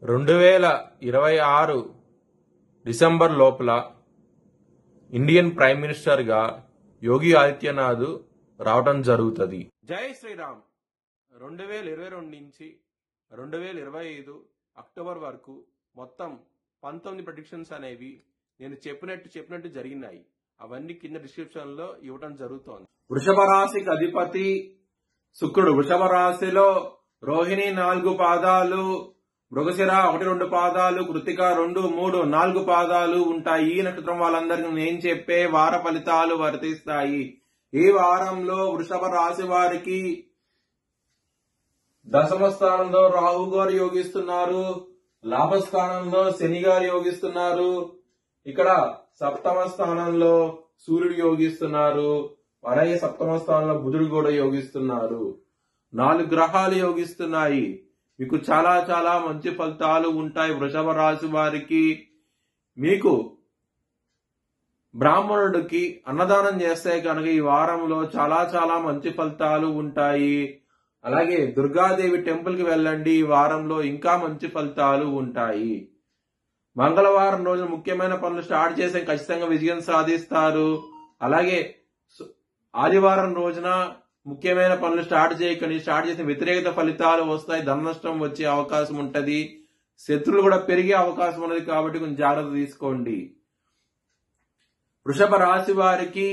2026 December లోపల Indian prime మినిస్టర్గా యోగి ఆదిత్యనాథ్ రావడం జరుగుతుంది. జై శ్రీరామ్. 2022 నుంచి 2025 అక్టోబర్ వరకు మొత్తం 19 ప్రెడిక్షన్స్ అనేవి నేను చెప్పినట్టు జరిగినాయి. అవన్నీ కింద డిస్క్రిప్షన్ లో ఇవ్వడం జరుగుతోంది. వృషభ రాశికి అధిపతి శుక్రుడు. వృషభ రాశిలో రోహిణి 4 పాదాలు, మృగశిర 1-2 పాదాలు, కృతిక 2-3-4 పాదాలు ఉంటాయి. ఈ నక్షత్రం వాళ్ళందరికీ నేను చెప్పే వార ఫలితాలు వర్తిస్తాయి. ఈ వారంలో వృషభ రాశి వారికి దశమ స్థానంలో రాహు గారు యోగిస్తున్నారు, లాభస్థానంలో శని గారు యోగిస్తున్నారు, ఇక్కడ సప్తమ స్థానంలో సూర్యుడు యోగిస్తున్నారు, అలాగే సప్తమ స్థానంలో బుధుడు కూడా యోగిస్తున్నారు. 4 గ్రహాలు యోగిస్తున్నాయి. మీకు చాలా చాలా మంచి ఫలితాలు ఉంటాయి. వృషభ రాశి వారికి మీకు బ్రాహ్మణుడికి అన్నదానం చేస్తే కనుక ఈ వారంలో చాలా చాలా మంచి ఫలితాలు ఉంటాయి. అలాగే దుర్గాదేవి టెంపుల్ కి వెళ్ళండి. ఈ వారంలో ఇంకా మంచి ఫలితాలు ఉంటాయి. మంగళవారం రోజు ముఖ్యమైన పనులు స్టార్ట్ చేస్తే ఖచ్చితంగా విజయం సాధిస్తారు. అలాగే ఆదివారం రోజున ముఖ్యమైన పనులు స్టార్ట్ చేసిన వ్యతిరేకత ఫలితాలు వస్తాయి. ధన నష్టం వచ్చే అవకాశం ఉంటది. శత్రువులు కూడా పెరిగే అవకాశం ఉన్నది కాబట్టి కొంచెం జాగ్రత్త తీసుకోండి. వృషభ రాశి వారికి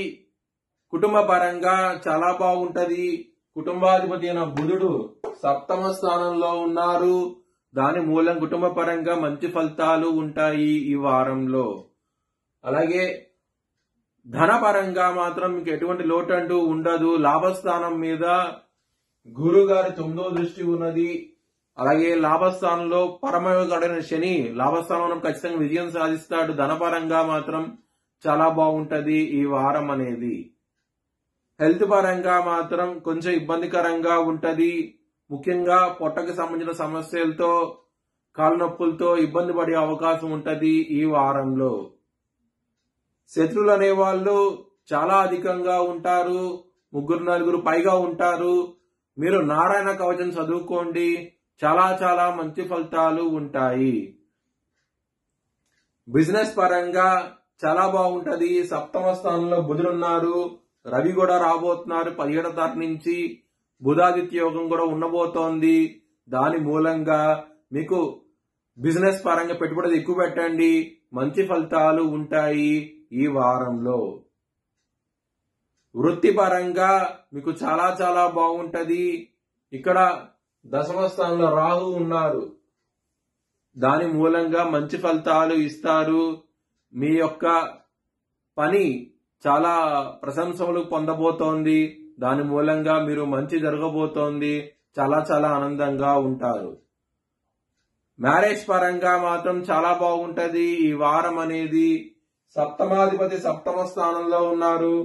కుటుంబ పరంగా చాలా బాగుంటది. కుటుంబాధిపతి అయిన బుధుడు సప్తమ స్థానంలో ఉన్నారు. దాని మూలం కుటుంబ పరంగా మంచి ఫలితాలు ఉంటాయి ఈ వారంలో. అలాగే ధనపరంగా మాత్రం మీకు ఎటువంటి లోటు అంటూ ఉండదు. లాభస్థానం మీద గురువు గారి 9వ దృష్టి ఉన్నది. అలాగే లాభస్థానంలో పరమయోగుడైన శని లాభస్థానంలో ఖచ్చితంగా విజయం సాధిస్తాడు. ధనపరంగా మాత్రం చాలా బాగుంటది ఈ వారం అనేది. హెల్త్ పరంగా మాత్రం కొంచెం ఇబ్బందికరంగా ఉంటది. ముఖ్యంగా పొట్టకి సంబంధించిన సమస్యలతో, కాలు నొప్పులతో ఇబ్బంది పడే అవకాశం ఉంటది ఈ వారంలో. శత్రువులు అనేవాళ్ళు చాలా అధికంగా ఉంటారు. 3-4 పైగా ఉంటారు. మీరు నారాయణ కవచం చదువుకోండి. చాలా చాలా మంచి ఫలితాలు ఉంటాయి. బిజినెస్ పరంగా చాలా బాగుంటది. సప్తమ స్థానంలో బుధుడున్నారు, రవి కూడా రాబోతున్నారు. 17వ తారీఖు నుంచి బుధాదిత్య యోగం కూడా ఉండబోతోంది. దాని మూలంగా మీకు బిజినెస్ పరంగా పెట్టుబడులు ఎక్కువ పెట్టండి. మంచి ఫలితాలు ఉంటాయి ఈ వారంలో. వృత్తిపరంగా మీకు చాలా చాలా బాగుంటది. ఇక్కడ దశమ స్థానంలో రాహు ఉన్నారు. దాని మూలంగా మంచి ఫలితాలు ఇస్తారు. మీ యొక్క పని చాలా ప్రశంసలు పొందబోతోంది. దాని మూలంగా మీరు మంచి జరగబోతోంది. చాలా చాలా ఆనందంగా ఉంటారు. మ్యారేజ్ పరంగా మాత్రం చాలా బాగుంటది ఈ వారం అనేది. సప్తమాధిపతి సప్తమ స్థానంలో ఉన్నారు.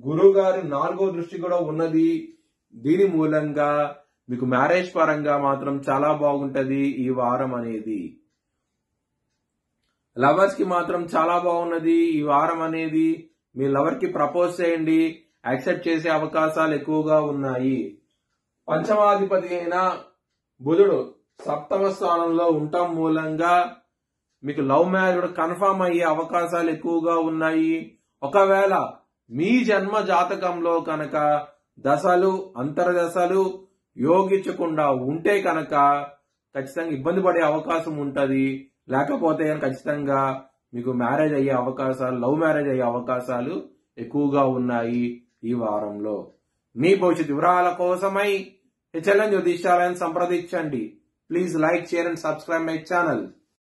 గురువు గారి 4వ దృష్టి కూడా ఉన్నది. దీని మూలంగా మీకు మ్యారేజ్ పరంగా మాత్రం చాలా బాగుంటది ఈ వారం అనేది. లవర్స్ కి మాత్రం చాలా బాగున్నది ఈ వారం అనేది. మీ లవర్ కి ప్రపోజ్ చేయండి. యాక్సెప్ట్ చేసే అవకాశాలు ఎక్కువగా ఉన్నాయి. పంచమాధిపతి అయిన బుధుడు సప్తమ స్థానంలో ఉండటం మూలంగా మీకు లవ్ మ్యారేజ్ కూడా కన్ఫర్మ్ అయ్యే అవకాశాలు ఎక్కువగా ఉన్నాయి. ఒకవేళ మీ జన్మ జాతకంలో కనుక దశలు అంతర్దశలు యోగించకుండా ఉంటే కనుక ఖచ్చితంగా ఇబ్బంది పడే అవకాశం ఉంటది. లేకపోతే ఖచ్చితంగా మీకు మ్యారేజ్ అయ్యే అవకాశాలు, లవ్ మ్యారేజ్ అయ్యే అవకాశాలు ఎక్కువగా ఉన్నాయి ఈ వారంలో. మీ భవిష్యత్ వివరాల కోసమై హెచ్ఎల్ఎన్ జ్యోతిష్యాలయాన్ని సంప్రదించండి. Please like, share and subscribe my channel.